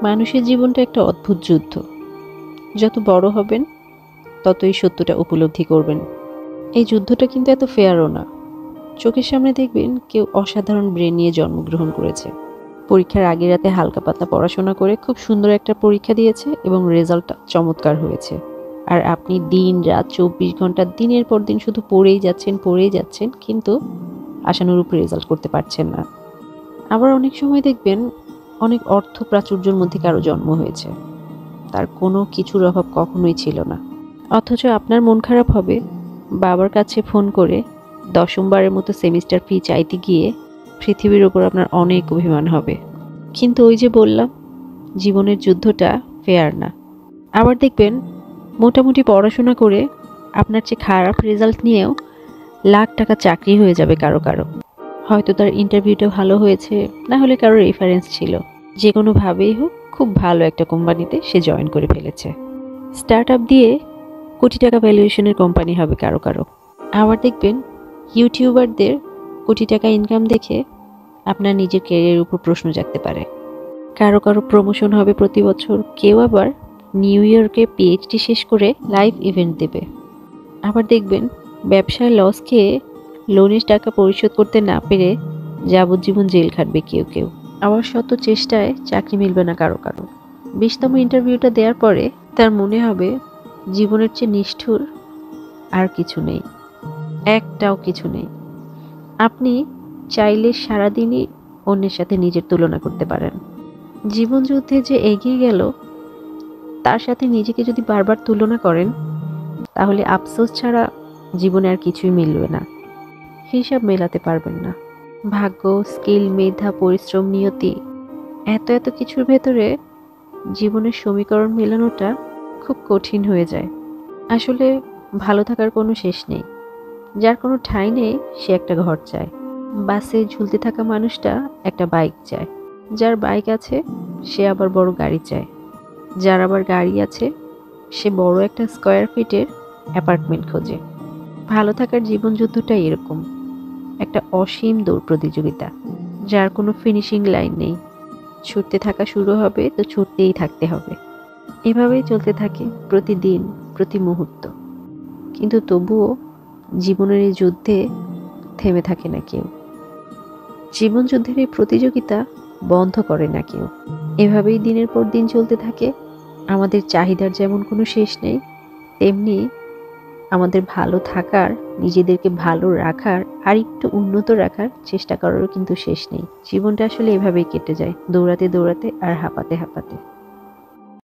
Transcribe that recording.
মানুষের জীবনটা একটা অদ্ভুত যুদ্ধ। যত বড় হবেন ততই সত্যটা উপলব্ধি করবেন। এই যুদ্ধটা কিন্তু এত ফেয়ারও না। চোখের সামনে দেখবেন কেউ অসাধারণ ব্রেন নিয়ে জন্মগ্রহণ করেছে, পরীক্ষার আগের রাতে হালকা পাতলা পড়াশোনা করে খুব সুন্দর একটা পরীক্ষা দিয়েছে এবং রেজাল্টটা চমৎকার হয়েছে। আর আপনি দিন রাত 24 ঘন্টা দিনের পর দিন শুধু পড়েই যাচ্ছেন, কিন্তু আশানুরূপ রেজাল্ট করতে পারছেন না। আবার অনেক সময় দেখবেন অনেক অর্থ প্রাচুর্যের মধ্যে কারো জন্ম হয়েছে, তার কোনো কিছুর অভাব কখনোই ছিল না, অথচ আপনার মন খারাপ হবে বাবার কাছে ফোন করে 10মবারের মতো সেমিস্টার ফি চাইতে গিয়ে পৃথিবীর ওপর আপনার অনেক অভিমান হবে। কিন্তু ওই যে বললাম, জীবনের যুদ্ধটা ফেয়ার না। আবার দেখবেন মোটামুটি পড়াশোনা করে আপনার চেয়ে খারাপ রেজাল্ট নিয়েও লাখ টাকা চাকরি হয়ে যাবে কারো কারো। হয়তো তার ইন্টারভিউটা ভালো হয়েছে, না হলে কারো রেফারেন্স ছিল, যে কোনোভাবেই হোক খুব ভালো একটা কোম্পানিতে সে জয়েন করে ফেলেছে। স্টার্ট আপ দিয়ে কোটি টাকা ভ্যালুয়েশনের কোম্পানি হবে কারো কারো। আবার দেখবেন ইউটিউবারদের কোটি টাকা ইনকাম দেখে আপনার নিজের ক্যারিয়ারের উপর প্রশ্ন জাগতে পারে। কারো কারো প্রমোশন হবে প্রতি বছর, কেউ আবার নিউ ইয়র্কে পিএইচডি শেষ করে লাইভ ইভেন্ট দেবে। আবার দেখবেন ব্যবসায় লস খেয়ে লোনের টাকা পরিশোধ করতে না পেরে যাবজ্জীবন জেল খাটবে কেউ কেউ। আবার শত চেষ্টায় চাকরি মিলবে না কারো কারো। 20তম ইন্টারভিউটা দেওয়ার পরে তার মনে হবে জীবনের চেয়ে নিষ্ঠুর আর কিছু নেই, একটাও কিছু নেই। আপনি চাইলে সারাদিনই অন্যের সাথে নিজের তুলনা করতে পারেন। জীবন যুদ্ধে যে এগিয়ে গেল তার সাথে নিজেকে যদি বারবার তুলনা করেন, তাহলে আফসোস ছাড়া জীবনে আর কিছুই মিলবে না, হিসাব মেলাতে পারবেন না। ভাগ্য, স্কিল, মেধা, পরিশ্রম, নিয়তি, এত এত কিছুর ভেতরে জীবনের সমীকরণ মেলানোটা খুব কঠিন হয়ে যায়। আসলে ভালো থাকার কোনো শেষ নেই, যার কোনো ঠাঁই নেই সে একটা ঘর চায়। বাসে ঝুলতে থাকা মানুষটা একটা বাইক চায়, যার বাইক আছে সে আবার বড় গাড়ি চায়, যার আবার গাড়ি আছে সে বড় একটা স্কোয়ার ফিটের অ্যাপার্টমেন্ট খোঁজে। ভালো থাকার জীবন যুদ্ধটাই এরকম, একটা অসীম দৌড় প্রতিযোগিতা, যার কোনো ফিনিশিং লাইন নেই। ছুটতে থাকা শুরু হবে তো ছুটতেই থাকতে হবে। এভাবেই চলতে থাকে প্রতিদিন, প্রতি মুহূর্ত। কিন্তু তবুও জীবনের এই যুদ্ধে থেমে থাকে না কেউ। জীবন যুদ্ধের এই প্রতিযোগিতা বন্ধ করে না কেউ। এভাবেই দিনের পর দিন চলতে থাকে। আমাদের চাহিদার যেমন কোনো শেষ নেই, তেমনি আমাদের ভালো থাকার, নিজেদেরকে ভালো রাখার আর একটু উন্নত রাখার চেষ্টা করারও কিন্তু শেষ নেই। জীবনটা আসলে এভাবেই কেটে যায়, দৌড়াতে দৌড়াতে আর হাঁপাতে হাঁপাতে।